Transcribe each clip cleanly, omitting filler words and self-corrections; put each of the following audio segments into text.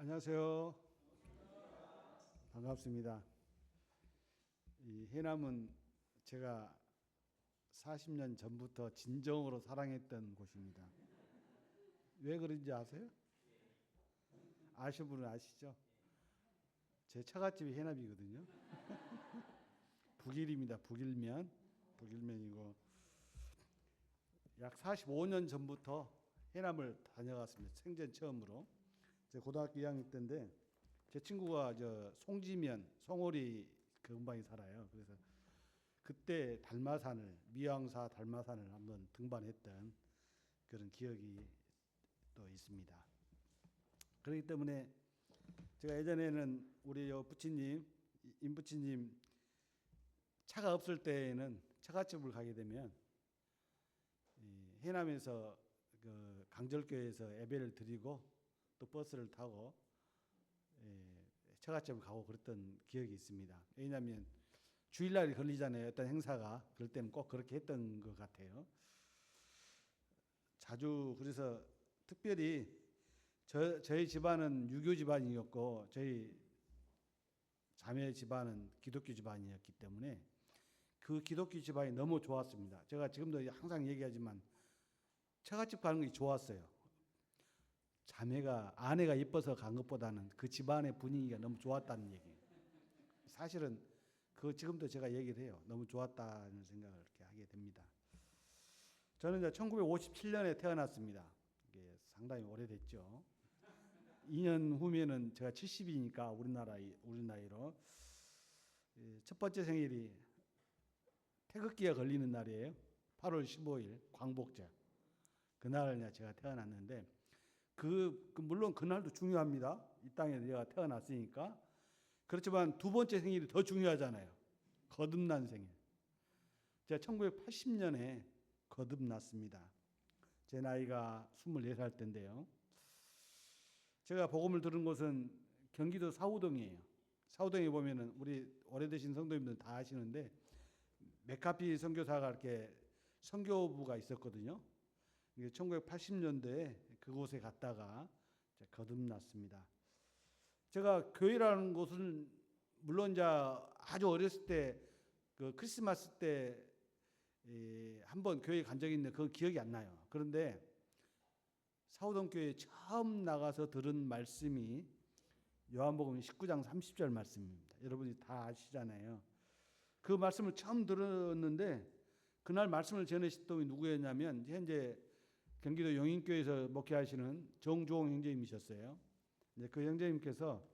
안녕하세요. 반갑습니다. 이 해남은 제가 40년 전부터 진정으로 사랑했던 곳입니다. 왜 그런지 아세요? 아시는 분은 아시죠? 제 처갓집이 해남이거든요. 북일입니다. 북일면. 북일면이고 약 45년 전부터 해남을 다녀갔습니다. 생전 처음으로. 제 고등학교 2학년 때인데 제 친구가 저 송지면, 송오리 그 근방에 살아요. 그래서 그때 달마산을 미왕사 달마산을 한번 등반했던 그런 기억이 또 있습니다. 그렇기 때문에 제가 예전에는 우리 부친님, 임부친님 차가 없을 때에는 처갓집을 가게 되면 이 해남에서 그 강절교에서 예배를 드리고 또 버스를 타고 처갓집을 가고 그랬던 기억이 있습니다. 왜냐하면 주일날이 걸리잖아요. 어떤 행사가. 그럴 때는 꼭 그렇게 했던 것 같아요. 자주 그래서 특별히 저희 집안은 유교 집안이었고 저희 자매 집안은 기독교 집안이었기 때문에 그 기독교 집안이 너무 좋았습니다. 제가 지금도 항상 얘기하지만 처갓집 가는 게 좋았어요. 아내가 이뻐서 간 것보다는 그 집안의 분위기가 너무 좋았다는 얘기예요. 사실은 그 지금도 제가 얘기를 해요. 너무 좋았다는 생각을 이렇게 하게 됩니다. 저는 이제 1957년에 태어났습니다. 이게 상당히 오래됐죠. 2년 후면은 제가 70이니까 우리 나이로 첫 번째 생일이 태극기가 걸리는 날이에요. 8월 15일 광복절. 그날 제가 태어났는데 물론 그날도 중요합니다. 이 땅에 내가 태어났으니까. 그렇지만 두 번째 생일이 더 중요하잖아요. 거듭난 생일. 제가 1980년에 거듭났습니다. 제 나이가 24살 때인데요. 제가 복음을 들은 곳은 경기도 사우동이에요. 사우동에 보면은 우리 오래되신 성도님들 다 아시는데 맥카피 선교사가 이렇게 선교부가 있었거든요. 1980년대에 그곳에 갔다가 거듭났습니다. 제가 교회라는 곳은 물론 이제 아주 어렸을 때 그 크리스마스 때 한번 교회 간 적이 있는데 그건 기억이 안 나요. 그런데 사우동 교회에 처음 나가서 들은 말씀이 요한복음 19장 30절 말씀입니다. 여러분이 다 아시잖아요. 그 말씀을 처음 들었는데 그날 말씀을 전하신 분이 누구였냐면 현재 경기도 용인교회에서 목회하시는 정주홍 형제님이셨어요. 그 형제님께서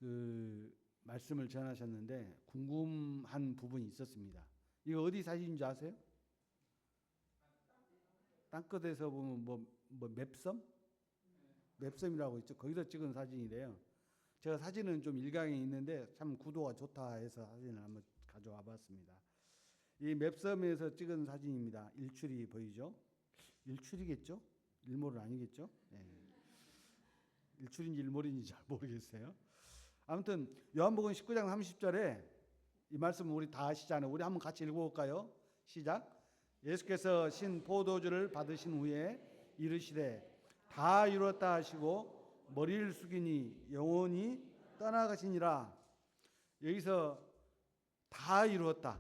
그 말씀을 전하셨는데 궁금한 부분이 있었습니다. 이거 어디 사진인지 아세요? 땅끝에서 보면 뭐 맵섬? 맵섬이라고 있죠. 거기서 찍은 사진이래요. 제가 사진은 좀 일강에 있는데 참 구도가 좋다 해서 사진을 한번 가져와 봤습니다. 이 맵섬에서 찍은 사진입니다. 일출이 보이죠? 일출이겠죠? 일몰은 아니겠죠? 네. 일출인지 일몰인지 잘 모르겠어요. 아무튼 요한복음 19장 30절에 이 말씀 우리 다 아시잖아요. 우리 한번 같이 읽어볼까요? 시작. 예수께서 신 포도주를 받으신 후에 이르시되 다 이루었다 하시고 머리를 숙이니 영혼이 떠나가시니라. 여기서 다 이루었다.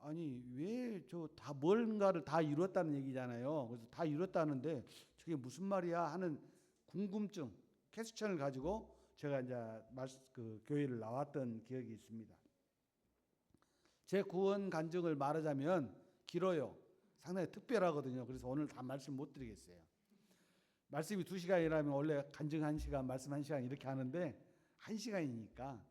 아니 왜 뭔가를 다 이뤘다는 얘기잖아요. 그래서 다 이뤘다는데 저게 무슨 말이야 하는 궁금증, 퀘스천을 가지고 제가 이제 그 교회를 나왔던 기억이 있습니다. 제 구원 간증을 말하자면 길어요. 상당히 특별하거든요. 그래서 오늘 다 말씀 못 드리겠어요. 말씀이 2시간이라면 원래 간증 1시간, 말씀 1시간 이렇게 하는데 1시간이니까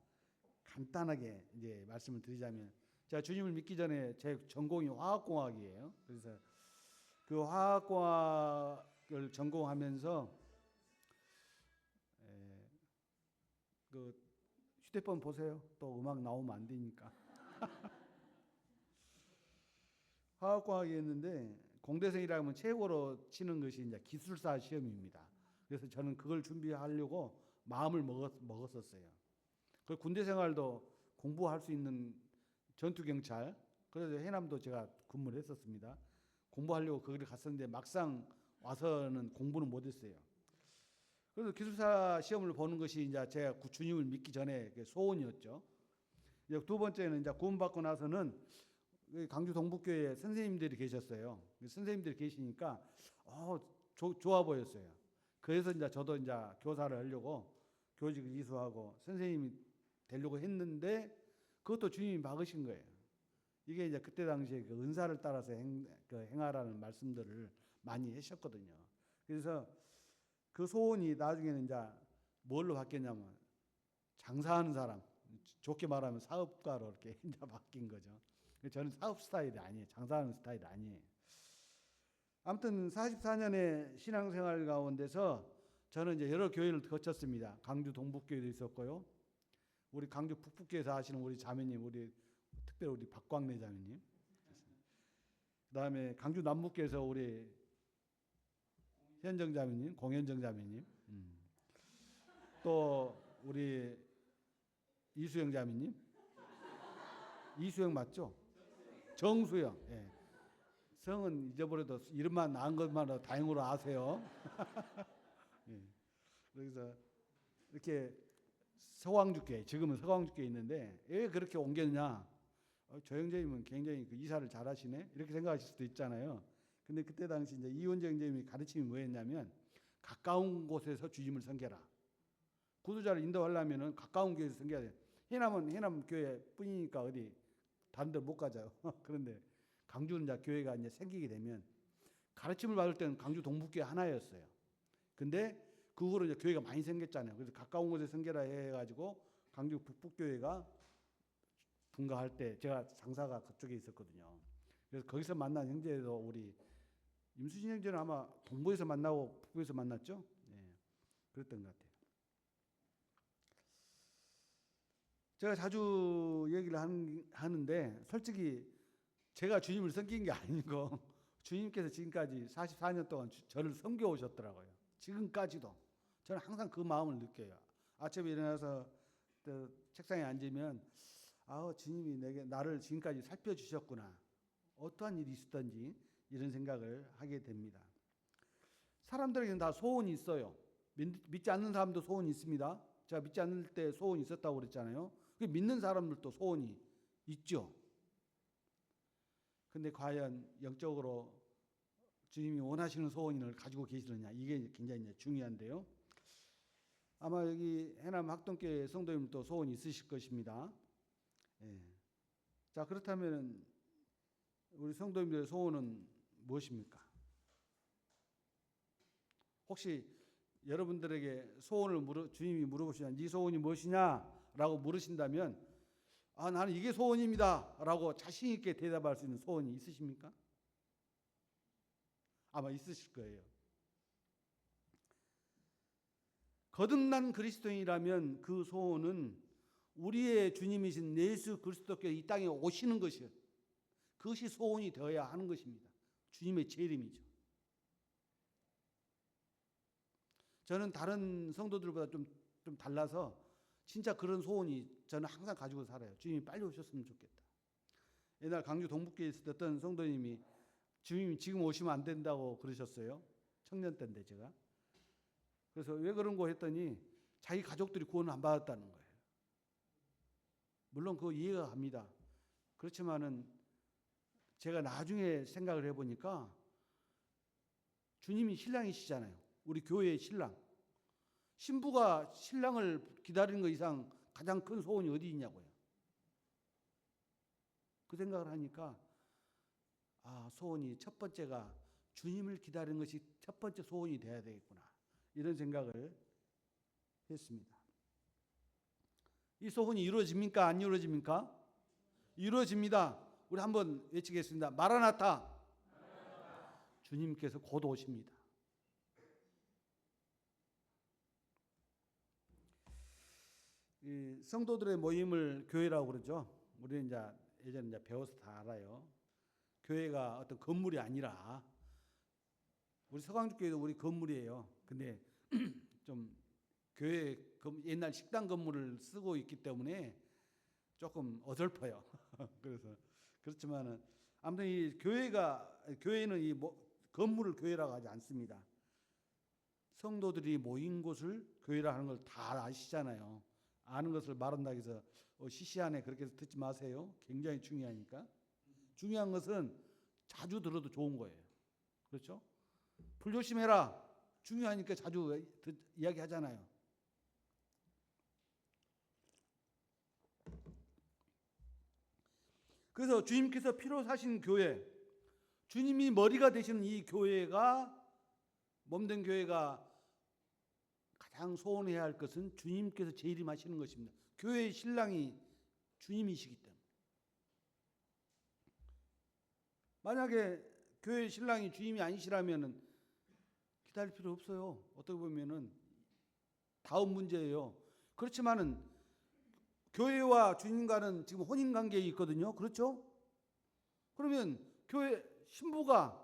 간단하게 이제 말씀을 드리자면 제가 주님을 믿기 전에 제 전공이 화학공학이에요. 그래서 그 화학공학을 전공하면서 그 휴대폰 보세요. 또 음악 나오면 안 되니까. 화학공학이었는데 공대생이라면 최고로 치는 것이 이제 기술사 시험입니다. 그래서 저는 그걸 준비하려고 마음을 먹었었어요. 그 군대 생활도 공부할 수 있는 전투경찰, 그래서 해남도 제가 근무를 했었습니다. 공부하려고 거기를 갔었는데 막상 와서는 공부는 못했어요. 그래서 기술사 시험을 보는 것이 이제 제가 주님을 믿기 전에 소원이었죠. 이제 두 번째는 이제 구원받고 나서는 강주 동북교회에 선생님들이 계셨어요. 선생님들이 계시니까 좋아 보였어요. 그래서 이제 저도 이제 교사를 하려고 교직을 이수하고 선생님이 되려고 했는데 그것도 주님이 막으신 거예요. 이게 이제 그때 당시에 그 은사를 따라서 행하라는 말씀들을 많이 하셨거든요. 그래서 그 소원이 나중에는 이제 뭘로 바뀌었냐면 장사하는 사람, 좋게 말하면 사업가로 이렇게 이제 바뀐 거죠. 저는 사업 스타일이 아니에요. 장사하는 스타일이 아니에요. 아무튼 44년의 신앙생활 가운데서 저는 이제 여러 교회를 거쳤습니다. 강주 동북교회도 있었고요. 우리 강주 북북교회에서 하시는 우리 자매님, 특별히 우리 박광래 자매님. 그다음에 강주 남북교회에서 우리 현정 자매님, 공현정 자매님. 또 우리 이수영 자매님. 이수영 맞죠? 정수영. 예. 성은 잊어버려도 이름만 나은 것만으로 다행으로 아세요. 예. 그래서 이렇게 서광주교회, 지금은 서광주교회 있는데 왜 그렇게 옮겼냐? 조 형제님은 굉장히 그 이사를 잘하시네 이렇게 생각하실 수도 있잖아요. 근데 그때 당시 이제 이원재 형제님이 가르침이 뭐였냐면 가까운 곳에서 주님을 섬겨라. 구두자를 인도하려면은 가까운 교회에서 섬겨야 돼. 해남은 해남 교회 뿐이니까 어디 다른 데 못 가죠. 그런데 강주는 이제 교회가 이제 생기게 되면 가르침을 받을 때는 강주 동북교회 하나였어요. 근데 그 후로 이제 교회가 많이 생겼잖아요. 그래서 가까운 곳에 섬겨라 해가지고 강주 북북교회가 분가할 때 제가 장사가 그쪽에 있었거든요. 그래서 거기서 만난 형제도 우리 임수진 형제는 아마 동부에서 만나고 북부에서 만났죠. 네, 그랬던 것 같아요. 제가 자주 얘기를 하는데 솔직히 제가 주님을 섬긴 게 아니고 주님께서 지금까지 44년 동안 저를 섬겨 오셨더라고요. 지금까지도 저는 항상 그 마음을 느껴요. 아침에 일어나서 책상에 앉으면 주님이 나를 지금까지 살펴주셨구나. 어떠한 일이 있었던지 이런 생각을 하게 됩니다. 사람들에게는 다 소원이 있어요. 믿지 않는 사람도 소원이 있습니다. 제가 믿지 않을 때 소원이 있었다고 그랬잖아요. 믿는 사람들도 소원이 있죠. 근데 과연 영적으로 주님이 원하시는 소원을 가지고 계시느냐 이게 굉장히 중요한데요. 아마 여기 해남 학동교회 성도님도 소원이 있으실 것입니다. 예. 자, 그렇다면 우리 성도님들의 소원은 무엇입니까? 혹시 여러분들에게 주님이 물어보시냐, 네 소원이 무엇이냐라고 물으신다면 나는 이게 소원입니다 라고 자신 있게 대답할 수 있는 소원이 있으십니까? 아마 있으실 거예요. 거듭난 그리스도인이라면 그 소원은 우리의 주님이신 예수 그리스도께서 이 땅에 오시는 것이요. 그것이 소원이 되어야 하는 것입니다. 주님의 재림이죠. 저는 다른 성도들보다 좀 달라서 진짜 그런 소원이 저는 항상 가지고 살아요. 주님이 빨리 오셨으면 좋겠다. 옛날 강주 동북교회에 있었던 성도님이 주님이 지금 오시면 안 된다고 그러셨어요. 청년 때인데 제가. 그래서 왜 그런 거 했더니 자기 가족들이 구원을 안 받았다는 거예요. 물론 그거 이해가 갑니다. 그렇지만은 제가 나중에 생각을 해보니까 주님이 신랑이시잖아요. 우리 교회의 신랑. 신부가 신랑을 기다리는 것 이상 가장 큰 소원이 어디 있냐고요. 그 생각을 하니까 소원이 첫 번째가 주님을 기다리는 것이 첫 번째 소원이 돼야 되겠구나. 이런 생각을 했습니다. 이 소원이 이루어집니까? 안 이루어집니까? 이루어집니다. 우리 한번 외치겠습니다. 마라나타. 주님께서 곧 오십니다. 이 성도들의 모임을 교회라고 그러죠. 우리는 이제 예전에 배워서 다 알아요. 교회가 어떤 건물이 아니라 우리 서강주교회도 우리 건물이에요. 근데 좀 교회 옛날 식당 건물을 쓰고 있기 때문에 조금 어설퍼요. 그래서 그렇지만은 아무튼 이 교회는 이 건물을 교회라고 하지 않습니다. 성도들이 모인 곳을 교회라 하는 걸 다 아시잖아요. 아는 것을 말한다고 해서 시시하네 그렇게 해서 듣지 마세요. 굉장히 중요하니까. 중요한 것은 자주 들어도 좋은 거예요. 그렇죠? 불조심해라. 중요하니까 자주 이야기하잖아요. 그래서 주님께서 피로 사신 교회, 주님이 머리가 되시는 이 교회가, 몸된 교회가 가장 소원해야 할 것은 주님께서 재림하시는 것입니다. 교회의 신랑이 주님이시기 때문에. 만약에 교회의 신랑이 주님이 아니시라면 기다릴 필요 없어요. 어떻게 보면은 다음 문제예요. 그렇지만은 교회와 주님과는 지금 혼인 관계에 있거든요. 그렇죠? 그러면 교회 신부가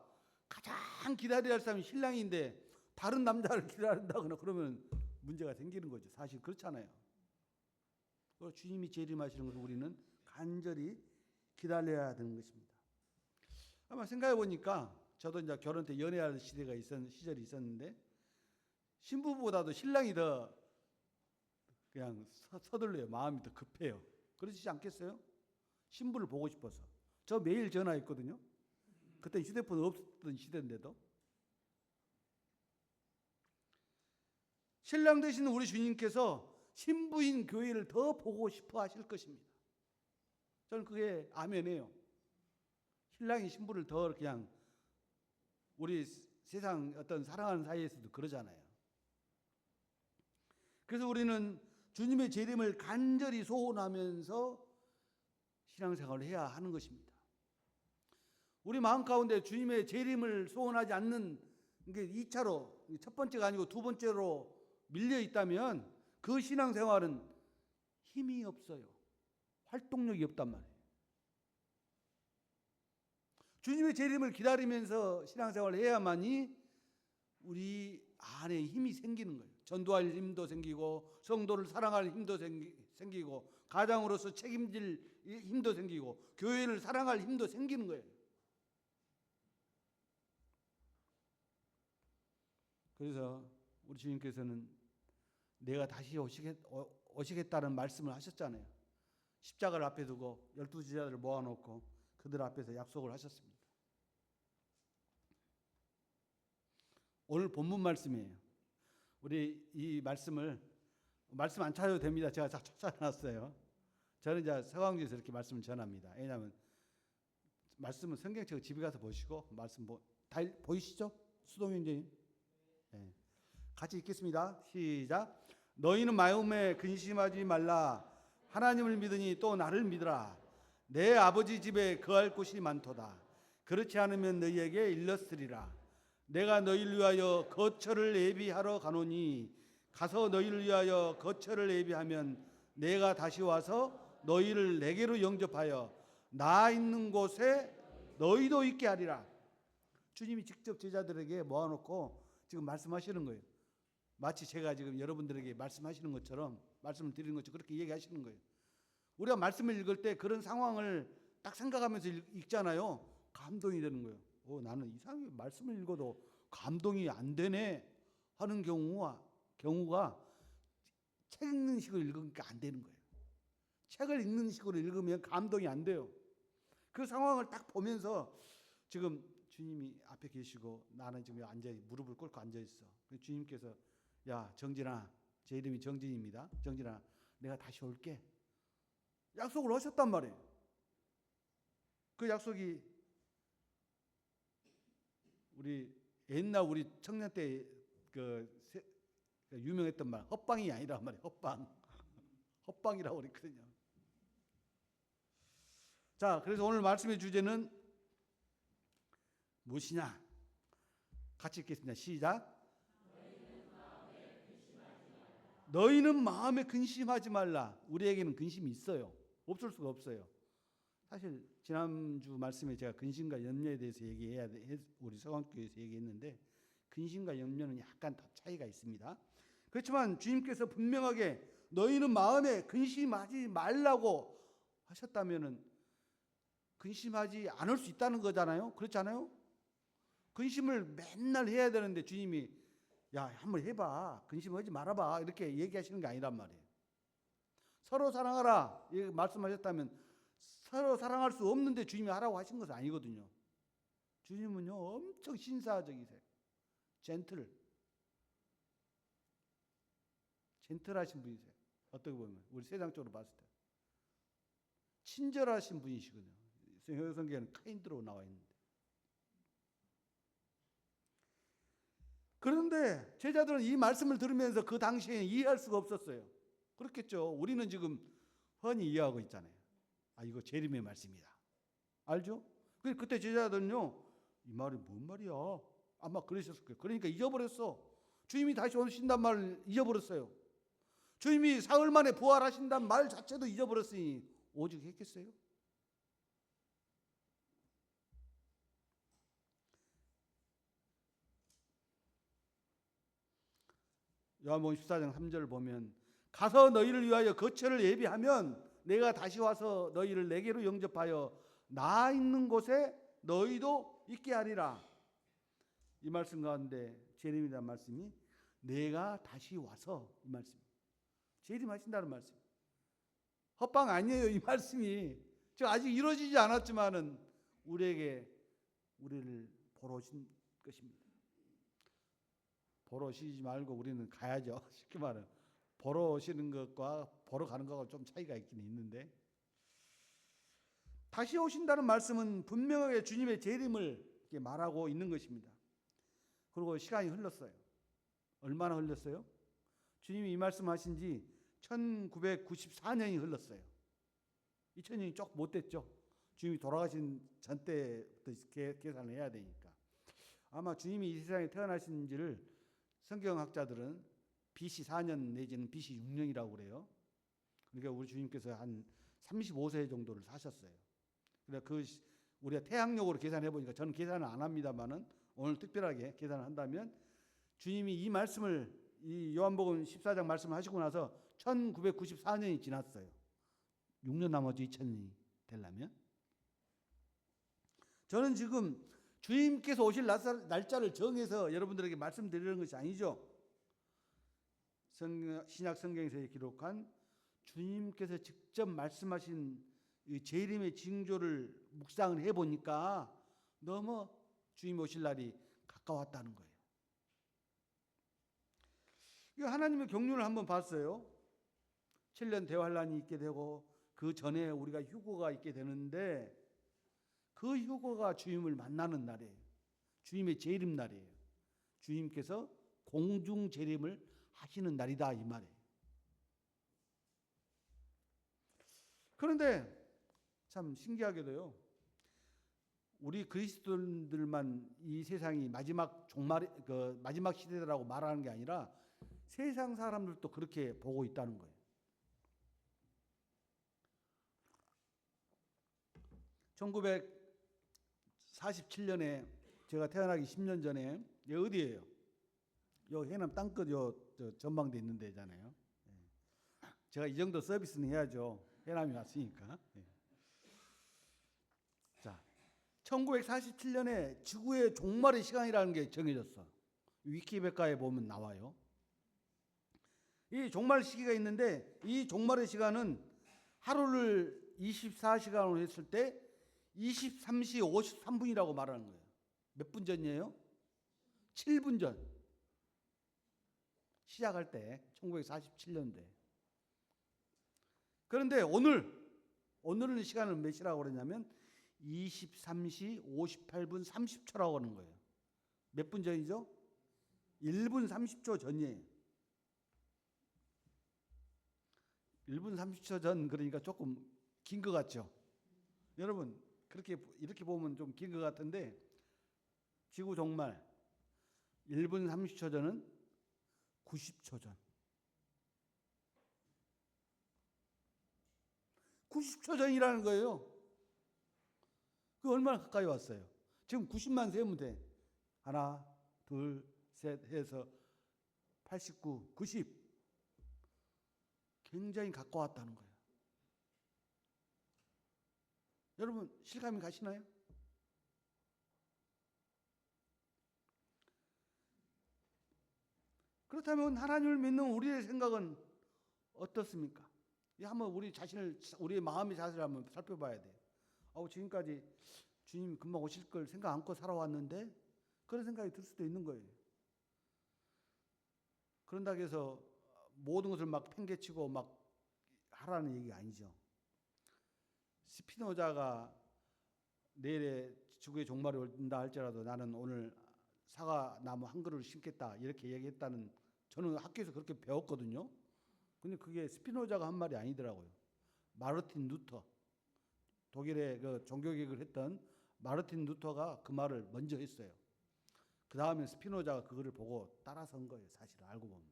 가장 기다려야 할 사람이 신랑인데 다른 남자를 기다린다거나 그러면 문제가 생기는 거죠. 사실 그렇잖아요. 주님이 재림하시는 것을 우리는 간절히 기다려야 되는 것입니다. 아마 생각해 보니까 저도 이제 결혼 때 연애할 시절이 있었는데 신부보다도 신랑이 더 그냥 서둘러요. 마음이 더 급해요. 그러시지 않겠어요? 신부를 보고 싶어서. 저 매일 전화했거든요. 그때 휴대폰 없었던 시대인데도. 신랑 되시는 우리 주님께서 신부인 교회를 더 보고 싶어 하실 것입니다. 저는 그게 아멘이에요. 신랑이 신부를 더 그냥 우리 세상 어떤 사랑하는 사이에서도 그러잖아요. 그래서 우리는 주님의 재림을 간절히 소원하면서 신앙생활을 해야 하는 것입니다. 우리 마음 가운데 주님의 재림을 소원하지 않는 게 2차로, 첫 번째가 아니고 두 번째로 밀려 있다면 그 신앙생활은 힘이 없어요. 활동력이 없단 말이에요. 주님의 재림을 기다리면서 신앙생활을 해야만이 우리 안에 힘이 생기는 거예요. 전도할 힘도 생기고 성도를 사랑할 힘도 생기고 가장으로서 책임질 힘도 생기고 교회를 사랑할 힘도 생기는 거예요. 그래서 우리 주님께서는 내가 다시 오시겠다는 말씀을 하셨잖아요. 십자가를 앞에 두고 12제자들을 모아놓고 그들 앞에서 약속을 하셨습니다. 오늘 본문 말씀이에요. 우리 이 말씀 안 찾아도 됩니다. 제가 다 찾아놨어요. 저는 이제 서강주에서 이렇게 말씀을 전합니다. 왜냐하면 말씀은 성경책 집에 가서 보시고 말씀 다 보이시죠? 수동현재님. 네. 같이 읽겠습니다. 시작. 너희는 마음에 근심하지 말라. 하나님을 믿으니 또 나를 믿으라. 내 아버지 집에 거할 곳이 많도다. 그렇지 않으면 너희에게 일렀으리라. 내가 너희를 위하여 거처를 예비하러 가노니 가서 너희를 위하여 거처를 예비하면 내가 다시 와서 너희를 내게로 영접하여 나 있는 곳에 너희도 있게 하리라. 주님이 직접 제자들에게 모아놓고 지금 말씀하시는 거예요. 마치 제가 지금 여러분들에게 말씀하시는 것처럼 말씀을 드리는 것처럼 그렇게 얘기하시는 거예요. 우리가 말씀을 읽을 때 그런 상황을 딱 생각하면서 읽잖아요. 감동이 되는 거예요. 나는 이상하게 말씀을 읽어도 감동이 안 되네 하는 경우가 책 읽는 식으로 읽으니까 안 되는 거예요. 책을 읽는 식으로 읽으면 감동이 안 돼요. 그 상황을 딱 보면서 지금 주님이 앞에 계시고 나는 지금 무릎을 꿇고 앉아 있어. 주님께서 야 정진아, 제 이름이 정진입니다. 정진아, 내가 다시 올게. 약속을 하셨단 말이에요. 그 약속이 옛날 우리 청년 때 유명했던 말 헛방이 아니란 말이에요. 헛방이라고 그랬거든요. 자, 그래서 오늘 말씀의 주제는 무엇이냐? 같이 읽겠습니다. 시작. 너희는 마음에 근심하지 말라. 우리에게는 근심이 있어요. 없을 수가 없어요. 사실 지난주 말씀에 제가 근심과 염려에 대해서 우리 서강교회에서 얘기했는데 근심과 염려는 약간 더 차이가 있습니다. 그렇지만 주님께서 분명하게 너희는 마음에 근심하지 말라고 하셨다면은 근심하지 않을 수 있다는 거잖아요. 그렇잖아요. 근심을 맨날 해야 되는데 주님이 야, 한번 해봐. 근심하지 말아봐. 이렇게 얘기하시는 게 아니란 말이에요. 서로 사랑하라. 이 말씀하셨다면 서로 사랑할 수 없는데 주님이 하라고 하신 것은 아니거든요. 주님은요, 엄청 신사적이세요. 젠틀하신 분이세요. 어떻게 보면 우리 세상적으로 봤을 때 친절하신 분이시거든요. 성경에는 카인드로 나와 있는데. 그런데 제자들은 이 말씀을 들으면서 그 당시에 이해할 수가 없었어요. 그렇겠죠. 우리는 지금 흔히 이해하고 있잖아요. 아, 이거 재림의 말씀이다. 알죠? 그때 제자들은요, 이 말이 뭔 말이야? 아마 그러셨을 거예요. 그러니까 잊어버렸어. 주님이 다시 오신단 말을 잊어버렸어요. 주님이 사흘 만에 부활하신단 말 자체도 잊어버렸으니 오직 했겠어요? 요한복음 14장 3절을 보면 가서 너희를 위하여 거처를 예비하면 내가 다시 와서 너희를 내게로 영접하여 나 있는 곳에 너희도 있게 하리라. 이 말씀 가운데 재림이라는 말씀이 내가 다시 와서 이 말씀. 재림하신다는 말씀. 헛방 아니에요, 이 말씀이. 아직 이루어지지 않았지만은 우리를 보러 오신 것입니다. 보러 오시지 말고 우리는 가야죠. 쉽게 말하면 보러 오시는 것과 보러 가는 것과 좀 차이가 있긴 있는데, 다시 오신다는 말씀은 분명하게 주님의 재림을 말하고 있는 것입니다. 그리고 시간이 흘렀어요. 얼마나 흘렀어요? 주님이 이 말씀하신 지 1994년이 흘렀어요. 2000년이 조금 못 됐죠. 주님이 돌아가신 전때부터 계산을 해야 되니까. 아마 주님이 이 세상에 태어나신지를 성경학자들은 BC 4년 내지는 BC 6년이라고 그래요. 그러니까 우리 주님께서 한 35세 정도를 사셨어요. 그러니까 우리가 태양력으로 계산해 보니까, 저는 계산을 안 합니다만은 오늘 특별하게 계산을 한다면 주님이 이 말씀을, 이 요한복음 14장 말씀을 하시고 나서 1994년이 지났어요. 6년 남았죠, 2000년이 되려면. 저는 지금 주님께서 오실 날짜를 정해서 여러분들에게 말씀드리는 것이 아니죠. 신약 성경에서 기록한 주님께서 직접 말씀하신 이 재림의 징조를 묵상을 해보니까 너무 주님 오실 날이 가까웠다는 거예요. 하나님의 경륜을 한번 봤어요. 7년 대환란이 있게 되고 그 전에 우리가 휴거가 있게 되는데, 그 휴거가 주님을 만나는 날이에요. 주님의 재림 날이에요. 주님께서 공중 재림을 하시는 날이다, 이 말이에요. 그런데 참 신기하게도요, 우리 그리스도인들만 이 세상이 마지막 마지막 시대라고 말하는 게 아니라 세상 사람들도 그렇게 보고 있다는 거예요. 1947년에 제가 태어나기 10년 전에, 여기 어디예요? 요 해남 땅끝 전망대 있는 데잖아요. 제가 이 정도 서비스는 해야죠. 해남이 왔으니까. 자, 1947년에 지구의 종말의 시간이라는 게 정해졌어. 위키백과에 보면 나와요. 이 종말 시기가 있는데, 이 종말의 시간은 하루를 24시간으로 했을 때 23시 53분이라고 말하는 거예요. 몇 분 전이에요? 7분 전. 시작할 때 1947년도에. 그런데 오늘은 시간을 몇 시라고 그러냐면 23시 58분 30초라고 하는 거예요. 몇 분 전이죠? 1분 30초 전이에요. 1분 30초 전, 그러니까 조금 긴 것 같죠? 여러분, 이렇게 보면 좀 긴 것 같은데, 지구 종말 1분 30초 전은 90초 전. 90초 전이라는 거예요. 그 얼마나 가까이 왔어요? 지금 90만 세면 돼. 하나, 둘, 셋 해서 89, 90. 굉장히 가까웠다는 거예요. 여러분, 실감이 가시나요? 그렇다면 하나님을 믿는 우리의 생각은 어떻습니까? 한번 우리의 마음의 자세를 한번 살펴봐야 돼요. 지금까지 주님 금방 오실 걸 생각 않고 살아왔는데 그런 생각이 들 수도 있는 거예요. 그런다고 해서 모든 것을 막 팽개치고 막 하라는 얘기가 아니죠. 스피노자가 내일에 지구의 종말이 온다 할지라도 나는 오늘 사과나무 한 그루를 심겠다 이렇게 얘기했다는, 저는 학교에서 그렇게 배웠거든요. 근데 그게 스피노자가 한 말이 아니더라고요. 마르틴 루터, 독일의 그 종교개혁을 했던 마르틴 루터가 그 말을 먼저 했어요. 그 다음에 스피노자가 그거를 보고 따라선 거예요. 사실 알고 보면.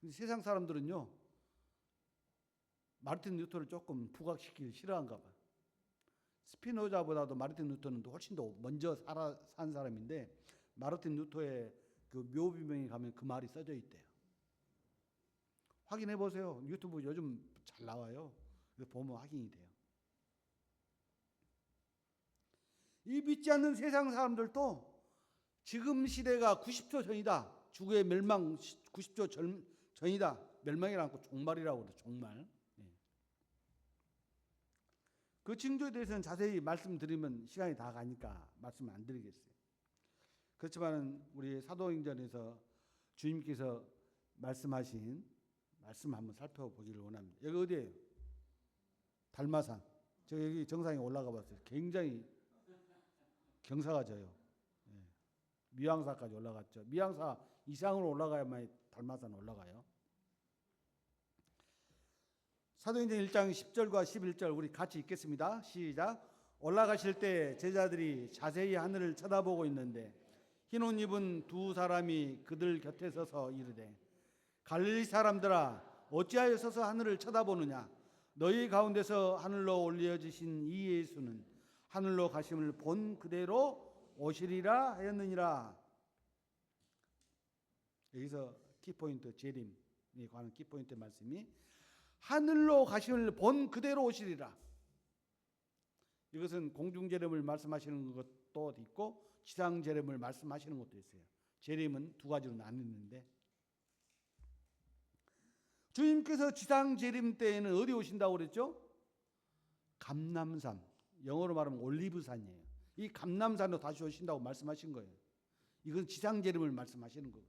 근데 세상 사람들은요, 마르틴 루터를 조금 부각시키기 싫어한가 봐요. 스피노자보다도 마르틴 루터는 훨씬 더 먼저 산 사람인데, 마르틴 루터의 그 묘비명에 가면 그 말이 써져 있대요. 확인해 보세요. 유튜브 요즘 잘 나와요. 보면 확인이 돼요. 이 믿지 않는 세상 사람들도 지금 시대가 90조 전이다. 지구의 멸망 90조 전이다. 멸망이라고 않고 종말이라고 그래요. 종말. 그 징조에 대해서는 자세히 말씀드리면 시간이 다 가니까 말씀 안 드리겠어요. 그렇지만 우리 사도행전에서 주님께서 말씀하신 말씀 한번 살펴보기를 원합니다. 여기 어디예요? 달마산. 저 여기 정상에 올라가 봤어요. 굉장히 경사가 져요. 미왕사까지 올라갔죠. 미왕사 이상으로 올라가야만 달마산 올라가요. 사도행전 1장 10절과 11절 우리 같이 읽겠습니다. 시작. 올라가실 때 제자들이 자세히 하늘을 쳐다보고 있는데 흰 옷 입은 두 사람이 그들 곁에 서서 이르되 갈릴리 사람들아 어찌하여 서서 하늘을 쳐다보느냐. 너희 가운데서 하늘로 올려지신 이 예수는 하늘로 가심을 본 그대로 오시리라 하였느니라. 여기서 키포인트 재림에 관한 키포인트 말씀이 하늘로 가심을 본 그대로 오시리라. 이것은 공중재림을 말씀하시는 것도 있고 지상재림을 말씀하시는 것도 있어요. 재림은 두 가지로 나뉘는데 주님께서 지상재림 때에는 어디 오신다고 그랬죠? 감람산, 영어로 말하면 올리브산이에요. 이 감람산으로 다시 오신다고 말씀하신 거예요. 이건 지상재림을 말씀하시는 거예요.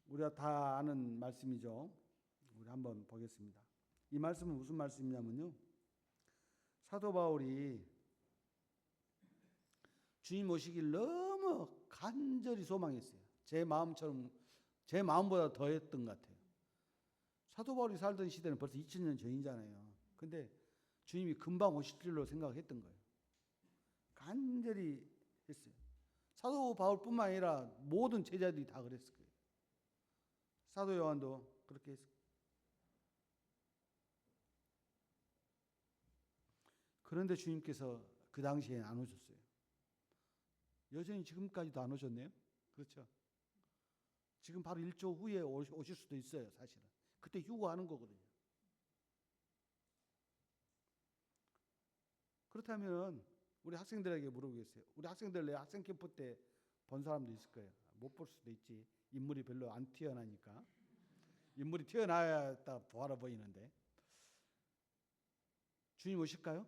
우리가 다 아는 말씀이죠. 우리 한번 보겠습니다. 이 말씀은 무슨 말씀이냐면요. 사도 바울이 주님 오시길 너무 간절히 소망했어요. 제 마음처럼, 제 마음보다 더 했던 것 같아요. 사도 바울이 살던 시대는 벌써 2000년 전이잖아요. 근데 주님이 금방 오실 줄로 생각했던 거예요. 간절히 했어요. 사도 바울뿐만 아니라 모든 제자들이 다 그랬을 거예요. 사도 요한도 그렇게 했을 거예요. 그런데 주님께서 그 당시에 안 오셨어요. 여전히 지금까지도 안 오셨네요. 그렇죠? 지금 바로 1조 후에 오실 수도 있어요. 사실은. 그때 휴거하는 거거든요. 그렇다면 우리 학생들에게 물어보겠어요. 우리 학생들 내 학생 캠프 때 본 사람도 있을 거예요. 못 볼 수도 있지. 인물이 별로 안 튀어나니까. 인물이 튀어나야 딱 보아라 보이는데. 주님 오실까요?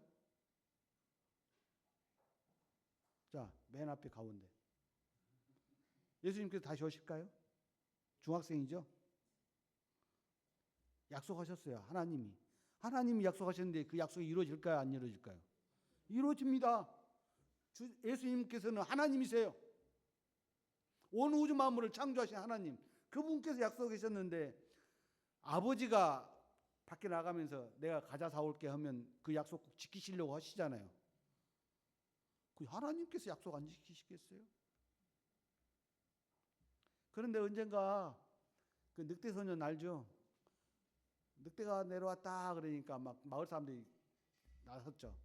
자, 맨 앞에 가운데. 예수님께서 다시 오실까요? 중학생이죠? 약속하셨어요. 하나님이 약속하셨는데 그 약속이 이루어질까요? 안 이루어질까요? 이루어집니다. 예수님께서는 하나님이세요. 온 우주 만물을 창조하신 하나님. 그분께서 약속하셨는데 아버지가 밖에 나가면서 내가 과자 사올게 하면 그 약속 꼭 지키시려고 하시잖아요. 그 하나님께서 약속 안 지키시겠어요? 그런데 언젠가 그 늑대 소년 알죠? 늑대가 내려왔다 그러니까 막 마을 사람들이 나섰죠.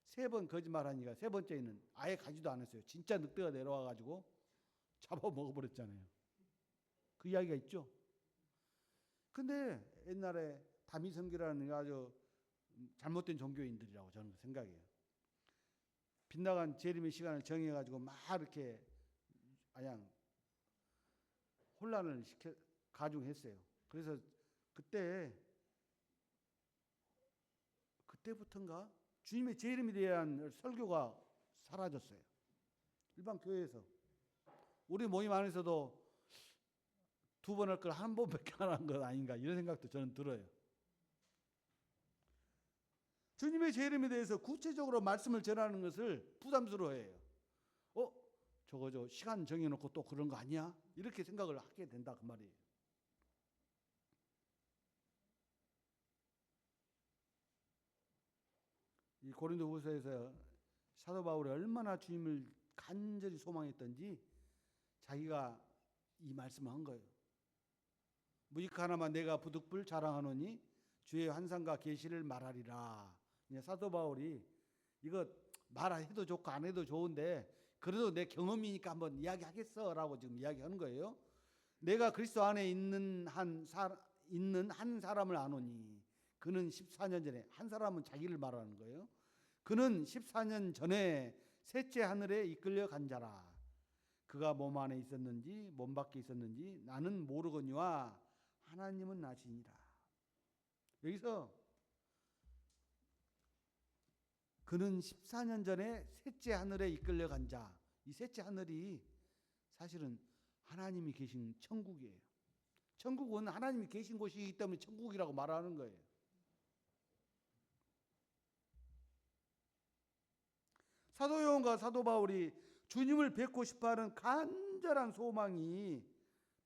3번 거짓말하니까 3번째는 아예 가지도 않았어요. 진짜 늑대가 내려와가지고 잡아 먹어버렸잖아요. 그 이야기가 있죠. 근데 옛날에 다미성교라는 아주 잘못된 종교인들이라고 저는 생각해요. 빗나간 재림의 시간을 정해가지고 막 이렇게 그냥 혼란을 가중했어요. 그래서 그때부터인가 주님의 제 이름에 대한 설교가 사라졌어요. 일반 교회에서. 우리 모임 안에서도 2번 할 걸 1번밖에 안 한 것 아닌가 이런 생각도 저는 들어요. 주님의 제 이름에 대해서 구체적으로 말씀을 전하는 것을 부담스러워해요. 저거 시간 정해놓고 또 그런 거 아니야? 이렇게 생각을 하게 된다 그 말이에요. 이 고린도후서에서 사도 바울이 얼마나 주님을 간절히 소망했던지 자기가 이 말씀을 한 거예요. 무익 하나만 내가 부득불 자랑하노니 주의 환상과 계시를 말하리라. 사도 바울이 이거 말해도 좋고 안 해도 좋은데 그래도 내 경험이니까 한번 이야기하겠어라고 지금 이야기하는 거예요. 내가 그리스도 안에 있는 한 사람을 아노니 그는 14년 전에, 한 사람은 자기를 말하는 거예요. 그는 14년 전에 셋째 하늘에 이끌려 간 자라. 그가 몸 안에 있었는지 몸 밖에 있었는지 나는 모르거니와 하나님은 아시니라. 여기서 그는 14년 전에 셋째 하늘에 이끌려 간 자. 이 셋째 하늘이 사실은 하나님이 계신 천국이에요. 천국은 하나님이 계신 곳이기 때문에 천국이라고 말하는 거예요. 사도 요한과 사도 바울이 주님을 뵙고 싶어하는 간절한 소망이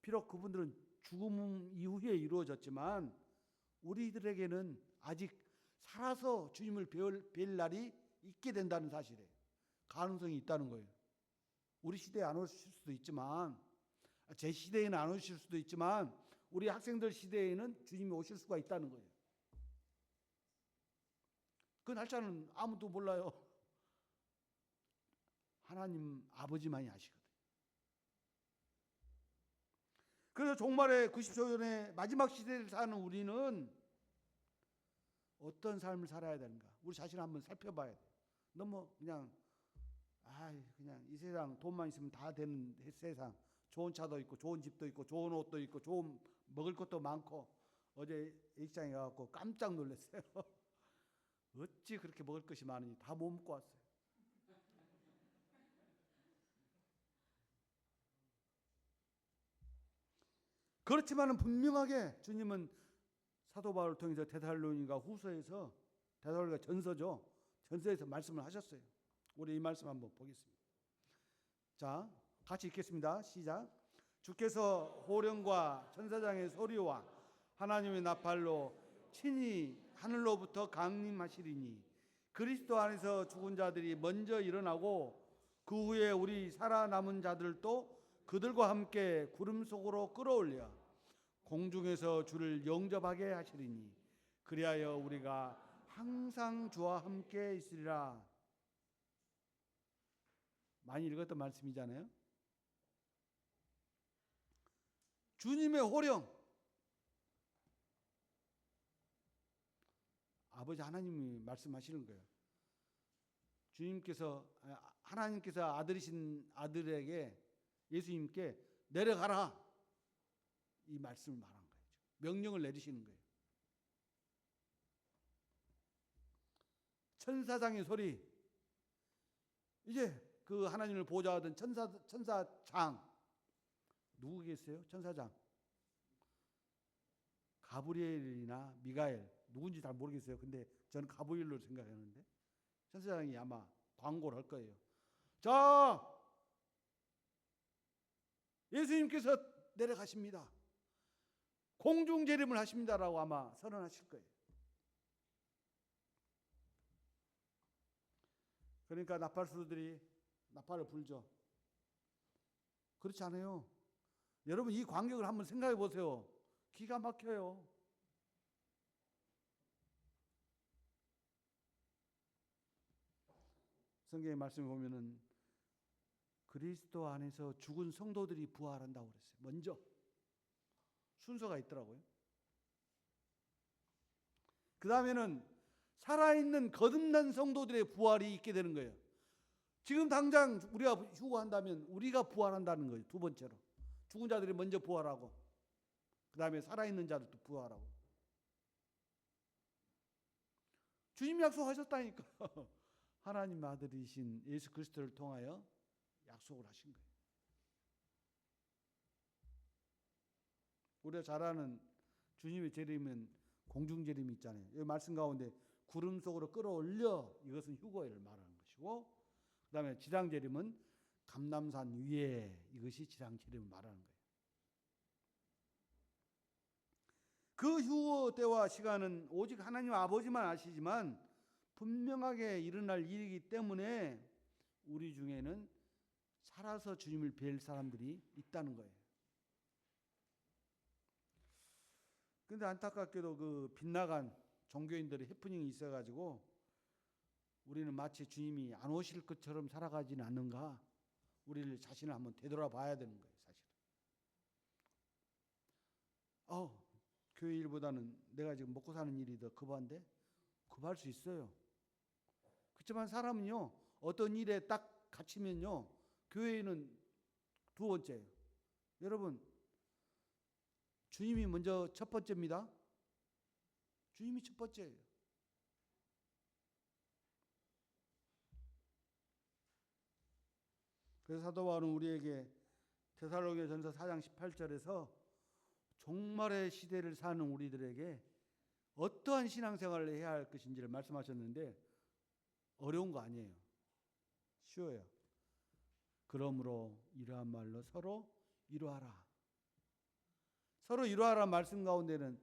비록 그분들은 죽음 이후에 이루어졌지만 우리들에게는 아직 살아서 주님을 뵐 날이 있게 된다는 사실에 가능성이 있다는 거예요. 우리 시대에 안 오실 수도 있지만, 제 시대에는 안 오실 수도 있지만 우리 학생들 시대에는 주님이 오실 수가 있다는 거예요. 그 날짜는 아무도 몰라요. 하나님 아버지만이 아시거든요. 그래서 종말의 90조 년의 마지막 시대를 사는 우리는 어떤 삶을 살아야 되는가? 우리 자신을 한번 살펴봐야 돼요. 너무 그냥 이 세상 돈만 있으면 다 되는 세상, 좋은 차도 있고 좋은 집도 있고 좋은 옷도 있고 좋은 먹을 것도 많고, 어제 A시장에 가서 깜짝 놀랐어요. 어찌 그렇게 먹을 것이 많으니 다 못 먹고 왔어요. 그렇지만은 분명하게 주님은 사도 바울을 통해서 데살로니가 후서에서, 데살로니가 전서죠. 전서에서 말씀을 하셨어요. 우리 이 말씀 한번 보겠습니다. 자, 같이 읽겠습니다. 시작. 주께서 호령과 천사장의 소리와 하나님의 나팔로 친히 하늘로부터 강림하시리니 그리스도 안에서 죽은 자들이 먼저 일어나고 그 후에 우리 살아남은 자들도 그들과 함께 구름 속으로 끌어올려 공중에서 주를 영접하게 하시리니 그리하여 우리가 항상 주와 함께 있으리라. 많이 읽었던 말씀이잖아요. 주님의 호령, 아버지 하나님이 말씀하시는 거예요. 하나님께서 아들이신 아들에게, 예수님께 내려가라, 이 말씀을 말한 거예요. 명령을 내리시는 거예요. 천사장의 소리, 이제 그 하나님을 보좌하던 천사장 누구 계세요? 천사장 가브리엘이나 미가엘, 누군지 잘 모르겠어요. 근데 저는 가브리엘로 생각하는데 천사장이 아마 광고를 할 거예요. 자, 예수님께서 내려가십니다. 공중 재림을 하십니다라고 아마 선언하실 거예요. 그러니까 나팔수들이 나팔을 불죠. 그렇지 않아요? 여러분, 이 광경을 한번 생각해 보세요. 기가 막혀요. 성경의 말씀을 보면은 그리스도 안에서 죽은 성도들이 부활한다고 그랬어요. 먼저 순서가 있더라고요. 그 다음에는 살아있는 거듭난 성도들의 부활이 있게 되는 거예요. 지금 당장 우리가 휴거한다면 우리가 부활한다는 거예요. 두 번째로. 죽은 자들이 먼저 부활하고 그 다음에 살아있는 자들도 부활하고. 주님이 약속하셨다니까. 하나님 아들이신 예수 그리스도를 통하여 약속을 하신 거예요. 우리가 잘 아는 주님의 재림은 공중재림이 있잖아요. 여기 말씀 가운데 구름 속으로 끌어올려, 이것은 휴거를 말하는 것이고, 그 다음에 지상재림은 감람산 위에, 이것이 지상재림을 말하는 거예요. 그 휴거 때와 시간은 오직 하나님 아버지만 아시지만 분명하게 일어날 일이기 때문에 우리 중에는 살아서 주님을 뵐 사람들이 있다는 거예요. 근데 안타깝게도 그 빗나간 종교인들의 해프닝이 있어가지고 우리는 마치 주님이 안 오실 것처럼 살아가지는 않는가, 우리를 자신을 한번 되돌아봐야 되는 거예요. 사실은 교회 일보다는 내가 지금 먹고 사는 일이 더 급한데, 급할 수 있어요. 그렇지만 사람은요, 어떤 일에 딱 갇히면요, 교회는 두 번째예요. 여러분, 주님이 먼저 첫 번째입니다. 주님이 첫 번째예요. 그래서 사도 바울은 우리에게 데살로니가전서 4장 18절에서 종말의 시대를 사는 우리들에게 어떠한 신앙생활을 해야 할 것인지를 말씀하셨는데, 어려운 거 아니에요. 쉬워요. 그러므로 이러한 말로 서로 위로하라. 서로 위로하라 말씀 가운데는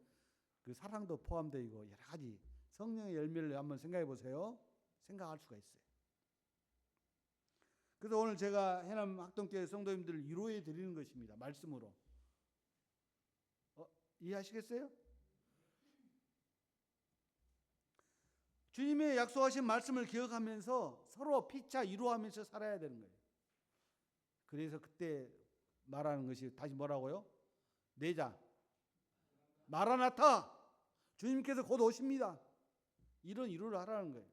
그 사랑도 포함되어 있고 여러 가지 성령의 열매를 한번 생각해 보세요. 생각할 수가 있어요. 그래서 오늘 제가 해남 학동교회 성도님들을 위로해 드리는 것입니다. 말씀으로. 이해하시겠어요? 주님의 약속하신 말씀을 기억하면서 서로 피차 위로하면서 살아야 되는 거예요. 그래서 그때 말하는 것이 다시 뭐라고요? 내자 마라나타, 주님께서 곧 오십니다. 이런 위로를 하라는 거예요.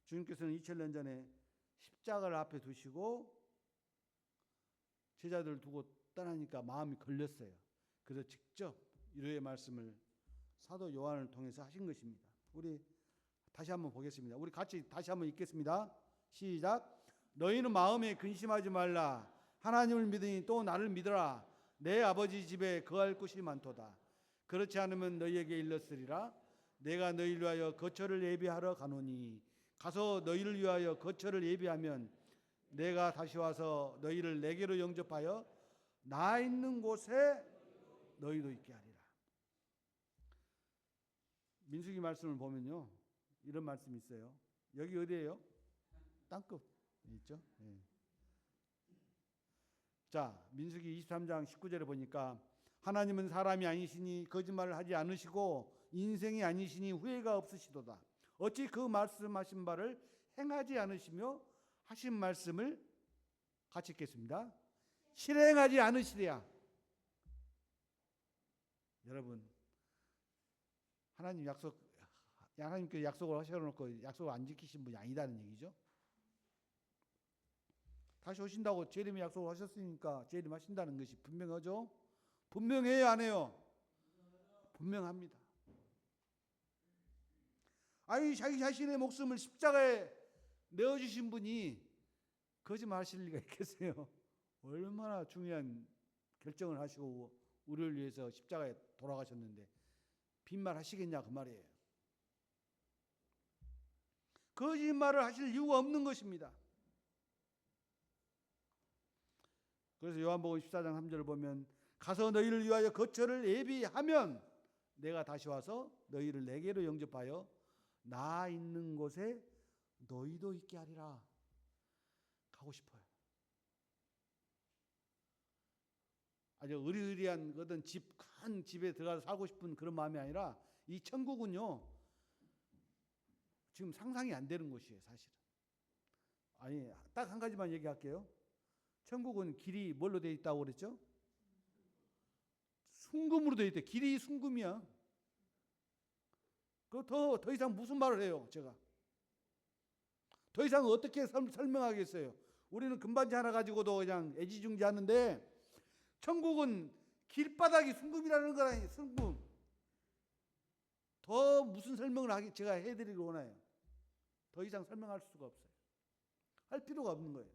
주님께서는 2000년 전에 십자가를 앞에 두시고 제자들을 두고 떠나니까 마음이 걸렸어요. 그래서 직접 위로의 말씀을 사도 요한을 통해서 하신 것입니다. 우리 다시 한번 보겠습니다. 우리 같이 다시 한번 읽겠습니다. 시작. 너희는 마음에 근심하지 말라. 하나님을 믿으니 또 나를 믿어라. 내 아버지 집에 거할 곳이 많도다. 그렇지 않으면 너희에게 일렀으리라. 내가 너희를 위하여 거처를 예비하러 가노니 가서 너희를 위하여 거처를 예비하면 내가 다시 와서 너희를 내게로 영접하여 나 있는 곳에 너희도 있게 하리라. 민수기 말씀을 보면요, 이런 말씀이 있어요. 여기 어디예요? 땅끝 있죠? 네. 자, 민수기 23장 19절에 보니까 하나님은 사람이 아니시니 거짓말을 하지 않으시고 인생이 아니시니 후회가 없으시도다. 어찌 그 말씀하신 바를 행하지 않으시며 하신 말씀을 같이 읽겠습니다. 실행하지 않으시랴. 여러분, 하나님께 약속을 하셔놓고 약속을 안 지키신 분이 아니다는 얘기죠. 다시 오신다고 재림의 약속을 하셨으니까 재림하신다는 것이 분명하죠. 분명해요, 안 해요? 분명합니다. 아니, 자기 자신의 목숨을 십자가에 내어주신 분이 거짓말하실 리가 있겠어요? 얼마나 중요한 결정을 하시고 우리를 위해서 십자가에 돌아가셨는데 빈말 하시겠냐 그 말이에요. 거짓말을 하실 이유가 없는 것입니다. 그래서 요한복음 14장 3절을 보면 가서 너희를 위하여 거처를 예비하면 내가 다시 와서 너희를 내게로 영접하여 나 있는 곳에 너희도 있게 하리라. 가고 싶어요. 아주 의리의리한 어떤 큰 집에 들어가서 살고 싶은 그런 마음이 아니라 이 천국은요, 지금 상상이 안 되는 곳이에요, 사실은. 아니, 딱 한 가지만 얘기할게요. 천국은 길이 뭘로 되어 있다고 그랬죠? 순금으로 되어 있대. 길이 순금이야. 더 이상 무슨 말을 해요, 제가. 더 이상 어떻게 설명하겠어요? 우리는 금반지 하나 가지고도 그냥 애지중지하는데 천국은 길바닥이 순금이라는 거라니. 순금. 더 무슨 설명을 제가 해드리기 원해요. 더 이상 설명할 수가 없어요. 할 필요가 없는 거예요.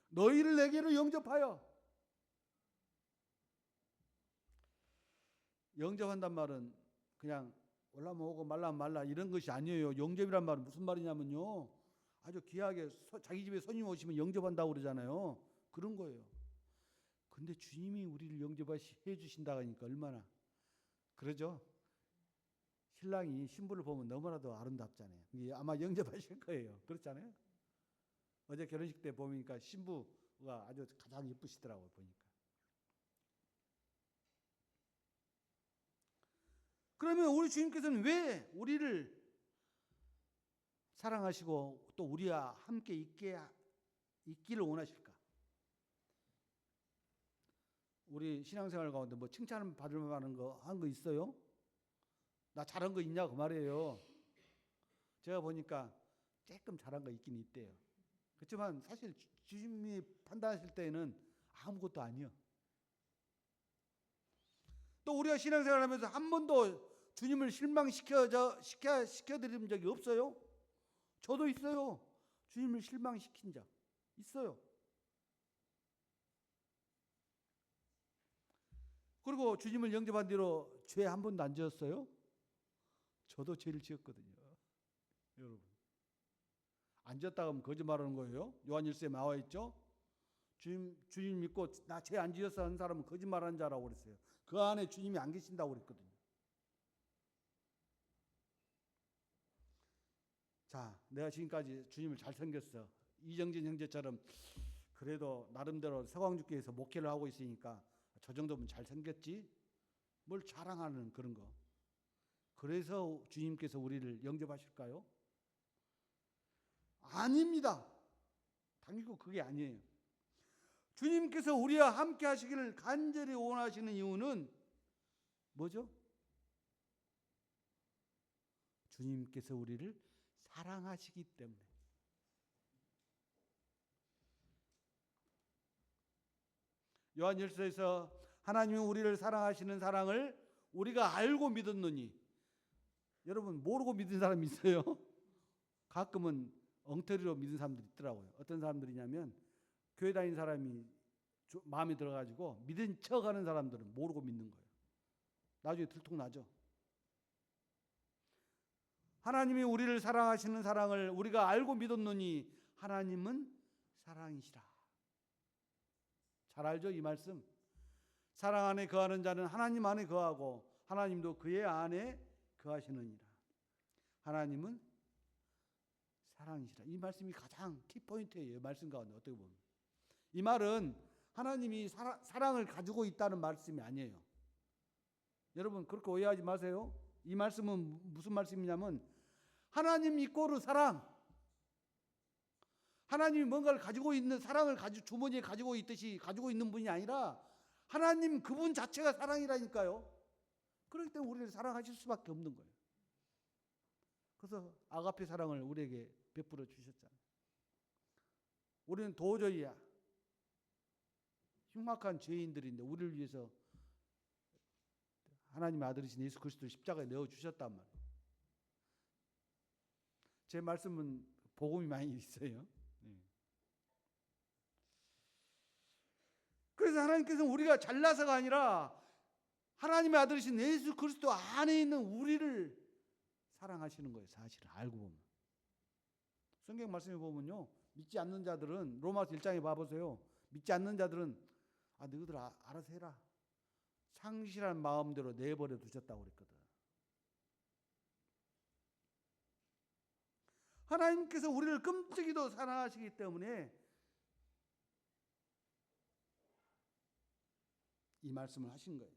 너희를 내게로 영접하여. 영접한단 말은 그냥 올라면 오고 말라면 말라 이런 것이 아니에요. 영접이란 말은 무슨 말이냐면요, 아주 귀하게 자기 집에 손님 오시면 영접한다고 그러잖아요. 그런 거예요. 근데 주님이 우리를 영접해 주신다고 하니까 얼마나 그러죠? 신랑이 신부를 보면 너무나도 아름답잖아요. 아마 영접하실 거예요. 그렇잖아요. 어제 결혼식 때 보니까 신부가 아주 가장 예쁘시더라고요. 보니까. 그러면 우리 주님께서는 왜 우리를 사랑하시고 또 우리와 함께 있기를 원하실까? 우리 신앙생활 가운데 뭐 칭찬 받을 만한 거 한 거 있어요? 나 잘한 거 있냐 그 말이에요. 제가 보니까 조금 잘한 거 있긴 있대요. 그렇지만 사실 주님이 판단하실 때에는 아무것도 아니요. 또 우리가 신앙생활하면서 한 번도 주님을 실망시켜드린 적이 없어요? 저도 있어요. 주님을 실망시킨 적 있어요. 그리고 주님을 영접한 뒤로 죄 한 번도 안 지었어요? 저도 죄를 지었거든요. 여러분. 안 지었다고 하면 거짓말하는 거예요. 요한일서에 나와 있죠. 주님 믿고 나 죄 안 지었어 하는 사람은 거짓말하는 자라고 그랬어요. 그 안에 주님이 안 계신다고 그랬거든요. 자, 내가 지금까지 주님을 잘 섬겼어. 이정진 형제처럼 그래도 나름대로 서광주교에서 목회를 하고 있으니까 저 정도면 잘 섬겼지? 뭘 자랑하는 그런 거. 그래서 주님께서 우리를 영접하실까요? 아닙니다. 당연히 그게 아니에요. 주님께서 우리와 함께 하시기를 간절히 원하시는 이유는 뭐죠? 주님께서 우리를 사랑하시기 때문에. 요한일서에서 하나님이 우리를 사랑하시는 사랑을 우리가 알고 믿었느니. 여러분 모르고 믿은 사람이 있어요? 가끔은 엉터리로 믿은 사람들이 있더라고요. 어떤 사람들이냐면 교회 다니는 사람이 마음에 들어가지고 믿은 척하는 사람들은 모르고 믿는 거예요. 나중에 들통나죠. 하나님이 우리를 사랑하시는 사랑을 우리가 알고 믿었느니 하나님은 사랑이시라. 잘 알죠? 이 말씀. 사랑 안에 거하는 자는 하나님 안에 거하고 하나님도 그의 안에 거하시느니라. 하나님은 사랑이시라. 이 말씀이 가장 키포인트예요. 말씀 가운데 어떻게 보면. 이 말은 하나님이 사랑을 가지고 있다는 말씀이 아니에요. 여러분 그렇게 오해하지 마세요. 이 말씀은 무슨 말씀이냐면 하나님 이꼬르 사랑. 하나님이 뭔가를 가지고 있는 사랑을 주머니에 가지고 있듯이 가지고 있는 분이 아니라 하나님 그분 자체가 사랑이라니까요. 그렇기 때문에 우리를 사랑하실 수밖에 없는 거예요. 그래서 아가페 사랑을 우리에게 베풀어 주셨잖아요. 우리는 도저히야 흉악한 죄인들인데 우리를 위해서 하나님의 아들이신 예수 그리스도를 십자가에 내어주셨단 말이에요. 제 말씀은 복음이 많이 있어요. 그래서 하나님께서는 우리가 잘나서가 아니라 하나님의 아들이신 예수 그리스도 안에 있는 우리를 사랑하시는 거예요. 사실을 알고 보면. 성경 말씀에 보면요. 믿지 않는 자들은 로마서 1장에 봐보세요. 믿지 않는 자들은 너희들 알아서 해라. 상실한 마음대로 내버려 두셨다고 그랬거든. 하나님께서 우리를 끔찍이도 사랑하시기 때문에 이 말씀을 하신 거예요.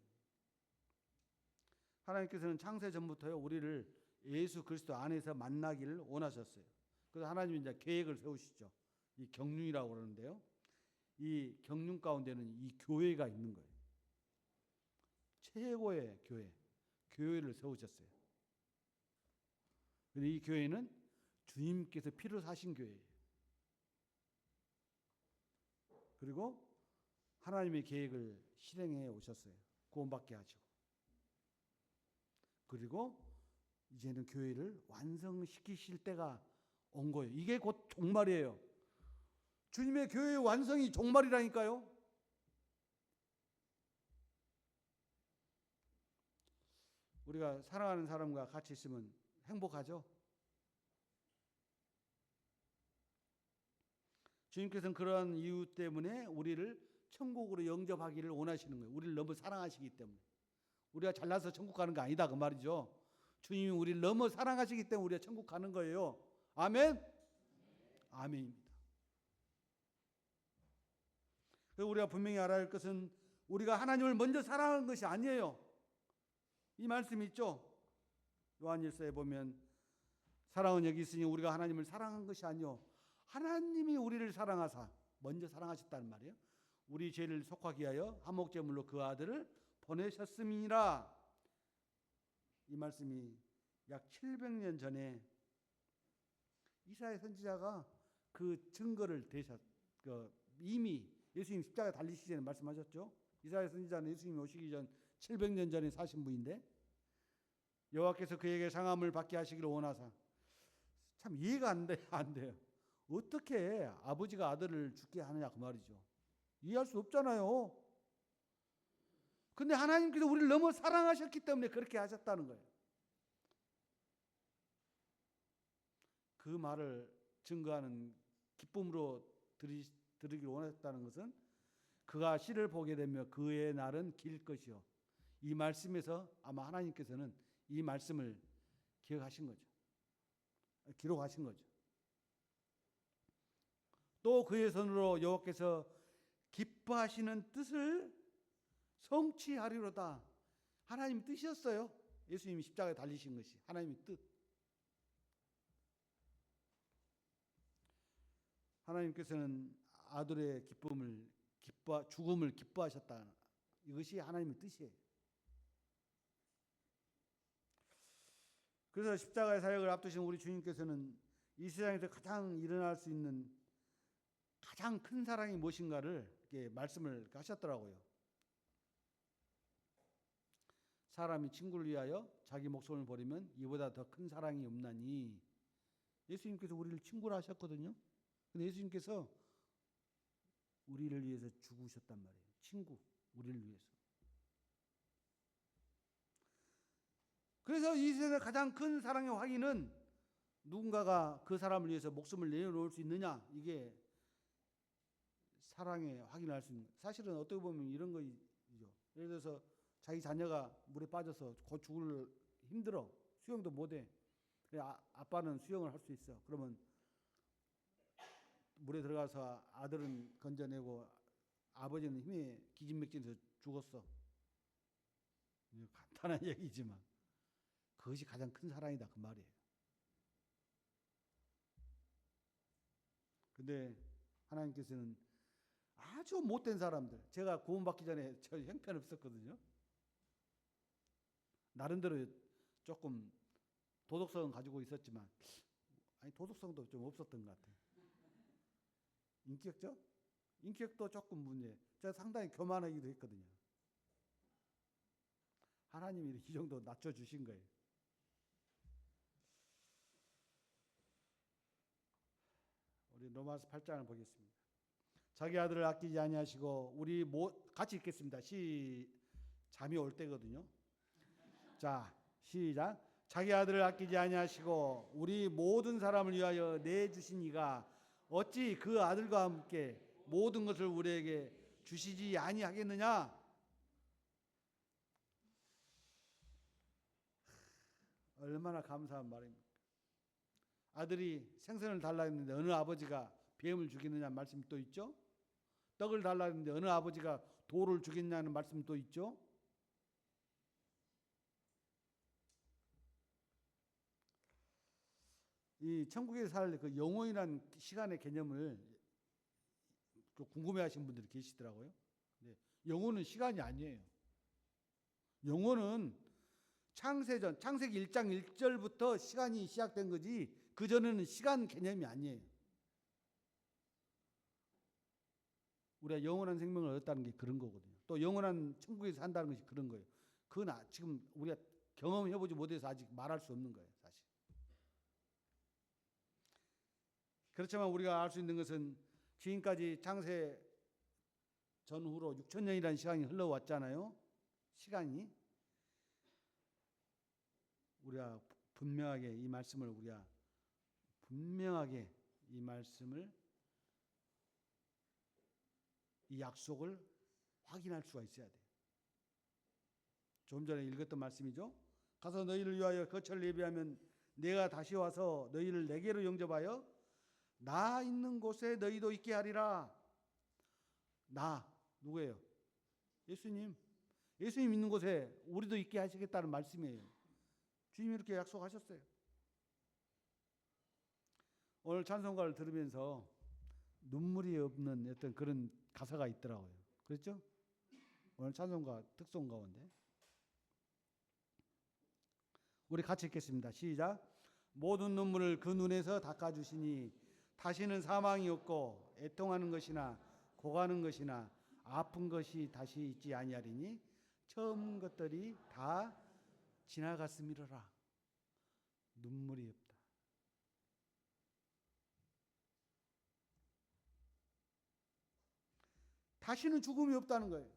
하나님께서는 창세 전부터요 우리를 예수 그리스도 안에서 만나기를 원하셨어요. 그래서 하나님이 이제 계획을 세우시죠. 이 경륜이라고 그러는데요. 이 경륜 가운데는 이 교회가 있는 거예요. 최고의 교회를 세우셨어요. 근데 이 교회는 주님께서 피로 사신 교회예요. 그리고 하나님의 계획을 실행해 오셨어요. 구원받게 하시고. 그리고 이제는 교회를 완성시키실 때가 온 거예요. 이게 곧 종말이에요. 주님의 교회의 완성이 종말이라니까요. 우리가 사랑하는 사람과 같이 있으면 행복하죠. 주님께서는 그러한 이유 때문에 우리를 천국으로 영접하기를 원하시는 거예요. 우리를 너무 사랑하시기 때문에. 우리가 잘나서 천국 가는 거 아니다 그 말이죠. 주님이 우리를 너무 사랑하시기 때문에 우리가 천국 가는 거예요. 아멘? 아멘입니다. 그래서 우리가 분명히 알아야 할 것은 우리가 하나님을 먼저 사랑하는 것이 아니에요. 이 말씀이 있죠. 요한일서에 보면 사랑은 여기 있으니 우리가 하나님을 사랑한 것이 아니요 하나님이 우리를 사랑하사 먼저 사랑하셨다는 말이에요. 우리 죄를 속하기 위하여 한목제물로 그 아들을 보내셨음이니라. 이 말씀이 약 700년 전에 이사야 선지자가 그 증거를 이미 예수님 십자가에 달리시기 전에 말씀하셨죠. 이사야 선지자는 예수님이 오시기 전 700년 전에 사신 분인데 여호와께서 그에게 상함을 받게 하시기를 원하사. 참 이해가 안 돼요. 어떻게 아버지가 아들을 죽게 하느냐 그 말이죠. 이해할 수 없잖아요. 근데 하나님께서 우리를 너무 사랑하셨기 때문에 그렇게 하셨다는 거예요. 그 말을 증거하는 기쁨으로 들으기를 원하셨다는 것은 그가 씨를 보게 되며 그의 날은 길 것이요. 이 말씀에서 아마 하나님께서는 이 말씀을 기억하신 거죠. 기록하신 거죠. 또 그의 손으로 여호와께서 기뻐하시는 뜻을 성취하리로다. 하나님 뜻이었어요. 예수님이 십자가에 달리신 것이 하나님의 뜻. 하나님께서는 아들의 죽음을 기뻐하셨다. 이것이 하나님의 뜻이에요. 그래서 십자가의 사역을 앞두신 우리 주님께서는 이 세상에서 가장 일어날 수 있는 가장 큰 사랑이 무엇인가를 이렇게 말씀을 하셨더라고요. 사람이 친구를 위하여 자기 목숨을 버리면 이보다 더 큰 사랑이 없나니. 예수님께서 우리를 친구로 하셨거든요. 근데 예수님께서 우리를 위해서 죽으셨단 말이에요. 친구, 우리를 위해서. 그래서 이 세상의 가장 큰 사랑의 확인은 누군가가 그 사람을 위해서 목숨을 내어놓을 수 있느냐, 이게 사랑의 확인을 할 수 있는. 사실은 어떻게 보면 이런 거죠. 예를 들어서 자기 자녀가 물에 빠져서 곧 죽을 힘들어. 수영도 못해. 아빠는 수영을 할 수 있어. 그러면 물에 들어가서 아들은 건져내고 아버지는 힘에 기진맥진해서 죽었어. 간단한 얘기지만 그것이 가장 큰 사랑이다 그 말이에요. 근데 하나님께서는 아주 못된 사람들, 제가 구원받기 전에 저 형편없었거든요. 나름대로 조금 도덕성은 가지고 있었지만 도덕성도 좀 없었던 것 같아요. 인격죠? 인격도 조금 문제. 제가 상당히 교만하기도 했거든요. 하나님이 이 정도 낮춰주신 거예요. 우리 로마서 8장을 보겠습니다. 자기 아들을 아끼지 아니하시고 우리 같이 읽겠습니다. 잠이 올 때거든요. 자, 시작. 자기 아들을 아끼지 아니하시고 우리 모든 사람을 위하여 내주신 이가 어찌 그 아들과 함께 모든 것을 우리에게 주시지 아니하겠느냐? 얼마나 감사한 말입니까? 아들이 생선을 달라 했는데 어느 아버지가 뱀을 죽이느냐는 말씀이 또 있죠. 떡을 달라 했는데 어느 아버지가 돌을 죽이느냐는 말씀이 또 있죠. 이 천국에 살 그 영혼이라는 시간의 개념을 궁금해하시는 분들이 계시더라고요. 영혼은 시간이 아니에요. 영혼은 창세전, 창세기 1장 1절부터 시간이 시작된 거지 그 전에는 시간 개념이 아니에요. 우리가 영원한 생명을 얻었다는 게 그런 거거든요. 또 영원한 천국에서 산다는 것이 그런 거예요. 그건 지금 우리가 경험해보지 못해서 아직 말할 수 없는 거예요, 사실. 그렇지만 우리가 알 수 있는 것은 지금까지 창세 전후로 6,000년이라는 시간이 흘러왔잖아요. 시간이. 우리가 분명하게 이 말씀을 이 약속을 확인할 수가 있어야 돼요. 좀 전에 읽었던 말씀이죠. 가서 너희를 위하여 거처를 예비하면 내가 다시 와서 너희를 내게로 영접하여 나 있는 곳에 너희도 있게 하리라. 나 누구예요? 예수님. 예수님 있는 곳에 우리도 있게 하시겠다는 말씀이에요. 주님이 이렇게 약속하셨어요. 오늘 찬송가를 들으면서 눈물이 없는 어떤 그런 가사가 있더라고요. 그렇죠? 오늘 찬송가 특송 가운데 우리 같이 읽겠습니다. 시작. 모든 눈물을 그 눈에서 닦아주시니 다시는 사망이 없고 애통하는 것이나 고가는 것이나 아픈 것이 다시 있지 아니하리니 처음 것들이 다 지나갔음이로라. 눈물이 없다. 다시는 죽음이 없다는 거예요.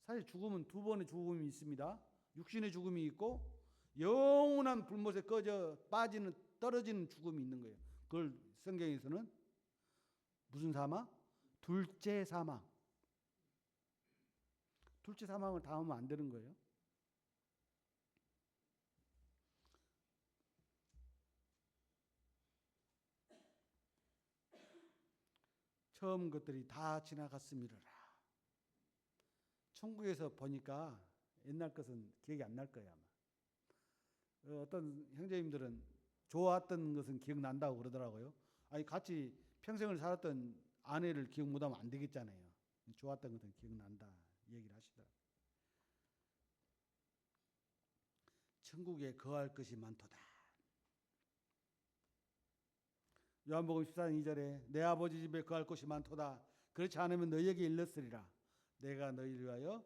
사실 죽음은 두 번의 죽음이 있습니다. 육신의 죽음이 있고 영원한 불못에 떨어지는 죽음이 있는 거예요. 그걸 성경에서는 무슨 사망? 둘째 사망. 둘째 사망을 당하면 안 되는 거예요. 처음 것들이 다 지나갔음이로라. 천국에서 보니까 옛날 것은 기억이 안 날 거예요, 아마. 어떤 형제님들은 좋았던 것은 기억난다고 그러더라고요. 아니, 같이 평생을 살았던 아내를 기억 못하면 안 되겠잖아요. 좋았던 것은 기억난다 얘기를 하시더라고요. 천국에 거할 것이 많도다. 요한복음 14장 2절에 내 아버지 집에 거할 곳이 많도다. 그렇지 않으면 너희에게 일렀으리라. 내가 너희를 위하여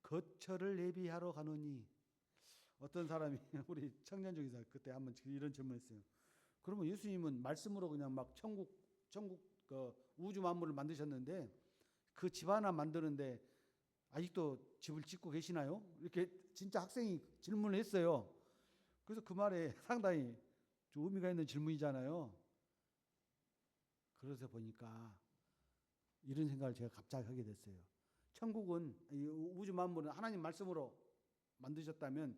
거처를 예비하러 가노니. 어떤 사람이 우리 청년 중에서 그때 한번 이런 질문했어요. 그러면 예수님은 말씀으로 그냥 막 천국 그 우주 만물을 만드셨는데 그 집 하나 만드는데 아직도 집을 짓고 계시나요? 이렇게 진짜 학생이 질문을 했어요. 그래서 그 말에 상당히 좀 의미가 있는 질문이잖아요. 그래서 보니까 이런 생각을 제가 갑자기 하게 됐어요. 천국은, 이 우주 만물은 하나님 말씀으로 만드셨다면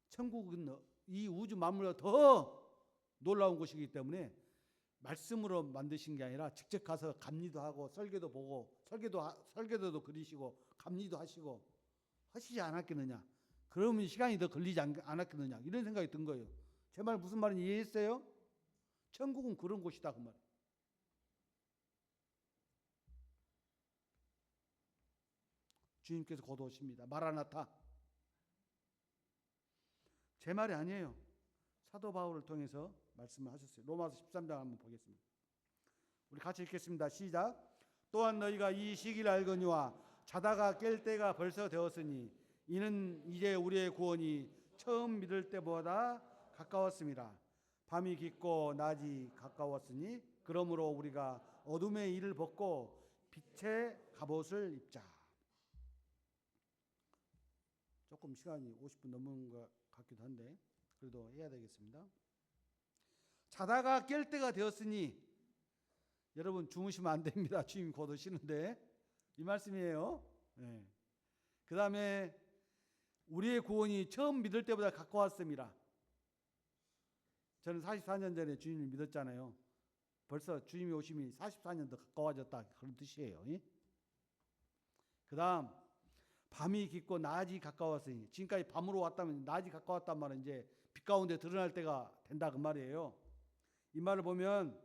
천국은 이 우주 만물보다 더 놀라운 곳이기 때문에 말씀으로 만드신 게 아니라 직접 가서 감리도 하고 설계도 보고 설계도도 그리시고 감리도 하시고 하시지 않았겠느냐. 그러면 시간이 더 걸리지 않았겠느냐. 이런 생각이 든 거예요. 제 말 무슨 말인지 이해했어요? 천국은 그런 곳이다 그 말. 주님께서 곧 오십니다. 마라나타. 제 말이 아니에요. 사도 바울을 통해서 말씀을 하셨어요. 로마서 13장 한번 보겠습니다. 우리 같이 읽겠습니다. 시작. 또한 너희가 이 시기를 알거니와 자다가 깰 때가 벌써 되었으니 이는 이제 우리의 구원이 처음 믿을 때보다 가까웠습니다. 밤이 깊고 낮이 가까웠으니 그러므로 우리가 어둠의 일을 벗고 빛의 갑옷을 입자. 조금 시간이 50분 넘은 것 같기도 한데 그래도 해야 되겠습니다. 자다가 깰 때가 되었으니 여러분 주무시면 안 됩니다. 주님 곧 오시는데 이 말씀이에요. 네. 그 다음에 우리의 구원이 처음 믿을 때보다 가까웠습니다. 저는 44년 전에 주님을 믿었잖아요. 벌써 주님이 오심이 44년 더 가까워졌다 그런 뜻이에요. 그 다음 밤이 깊고 낮이 가까웠으니 지금까지 밤으로 왔다면 낮이 가까웠단 말은 이제 빛 가운데 드러날 때가 된다 그 말이에요. 이 말을 보면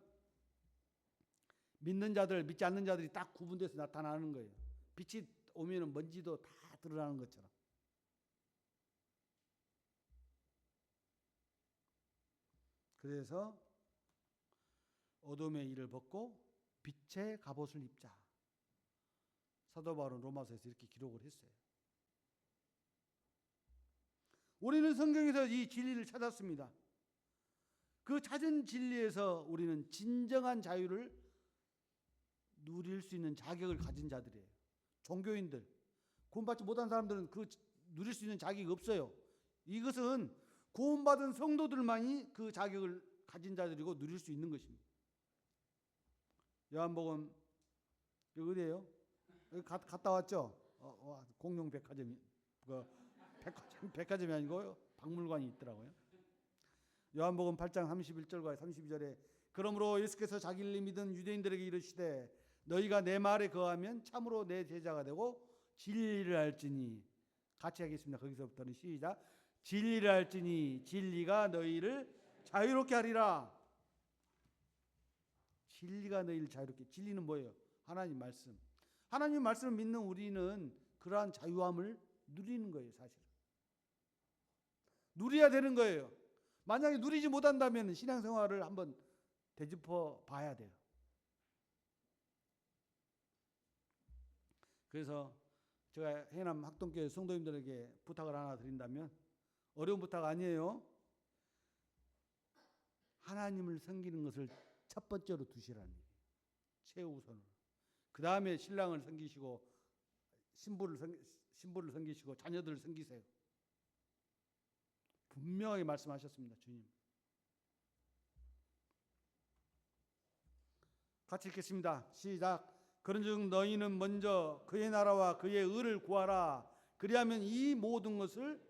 믿는 자들 믿지 않는 자들이 딱 구분돼서 나타나는 거예요. 빛이 오면 먼지도 다 드러나는 것처럼. 그래서 어둠의 일을 벗고 빛의 갑옷을 입자. 사도 바울은 로마서에서 이렇게 기록을 했어요. 우리는 성경에서 이 진리를 찾았습니다. 그 찾은 진리에서 우리는 진정한 자유를 누릴 수 있는 자격을 가진 자들이에요. 종교인들, 구원받지 못한 사람들은 그 누릴 수 있는 자격이 없어요. 이것은 구원받은 성도들만이 그 자격을 가진 자들이고 누릴 수 있는 것입니다. 요한복음 여기 어디예요? 여기 갔다 왔죠? 공룡 백화점이 백화점이 아니고 박물관이 있더라고요. 요한복음 8장 31절과 32절에 그러므로 예수께서 자기를 믿은 유대인들에게 이르시되 너희가 내 말에 거하면 참으로 내 제자가 되고 진리를 알지니 같이 하겠습니다. 거기서부터는 시작. 진리를 알지니 진리가 너희를 자유롭게 하리라. 진리가 너희를 자유롭게. 진리는 뭐예요? 하나님 말씀. 하나님 말씀을 믿는 우리는 그러한 자유함을 누리는 거예요. 사실은. 누려야 되는 거예요. 만약에 누리지 못한다면 신앙생활을 한번 되짚어 봐야 돼요. 그래서 제가 해남 학동교회 성도님들에게 부탁을 하나 드린다면 어려운 부탁 아니에요. 하나님을 섬기는 것을 첫 번째로 두시라는 얘기예요. 최우선으로. 그 다음에 신랑을 섬기시고 신부를 섬기시고 자녀들을 섬기세요. 분명하게 말씀하셨습니다. 주님. 같이 읽겠습니다. 시작. 그런즉 너희는 먼저 그의 나라와 그의 의를 구하라. 그리하면 이 모든 것을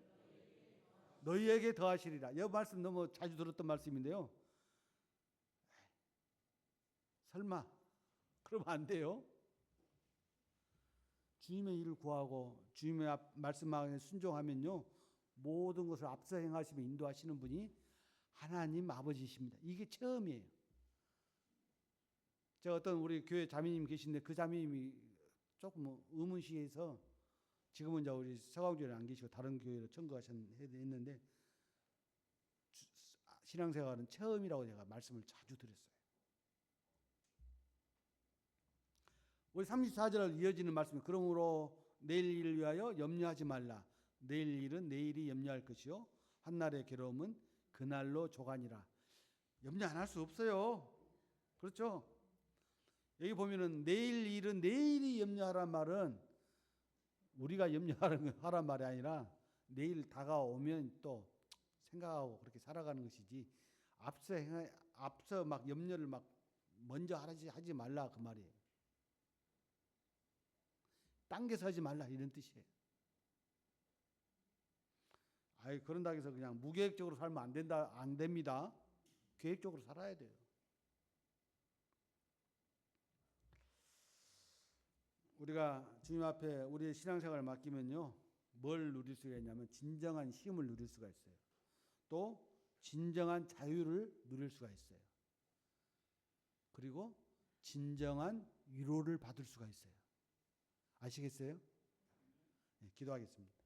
너희에게 더하시리라. 이 말씀 너무 자주 들었던 말씀인데요. 설마 그러면 안 돼요. 주님의 일을 구하고 주님의 말씀에 순종하면요 모든 것을 앞서 행하시며 인도하시는 분이 하나님 아버지십니다. 이게 처음이에요. 제가 어떤 우리 교회 자매님 계신데 그 자매님이 조금 의문시해서 지금은 이제 우리 서강교회는 안 계시고 다른 교회로 청구하셨는데 신앙생활은 처음이라고 제가 말씀을 자주 드렸어요. 우리 34절 이어지는 말씀이 그러므로 내일 일을 위하여 염려하지 말라. 내일 일은 내일이 염려할 것이요 한날의 괴로움은 그날로 조간이라. 염려 안 할 수 없어요. 그렇죠? 여기 보면은 내일 일은 내일이 염려하란 말은 우리가 염려하란 말이 아니라 내일 다가오면 또 생각하고 그렇게 살아가는 것이지 앞서 막 염려를 막 먼저 하지 말라 그 말이에요. 당겨서 하지 말라 이런 뜻이에요. 그런다고 해서 그냥 무계획적으로 살면 안 됩니다. 계획적으로 살아야 돼요. 우리가 주님 앞에 우리의 신앙생활을 맡기면요. 뭘 누릴 수가 있냐면 진정한 쉼을 누릴 수가 있어요. 또 진정한 자유를 누릴 수가 있어요. 그리고 진정한 위로를 받을 수가 있어요. 아시겠어요? 네, 기도하겠습니다.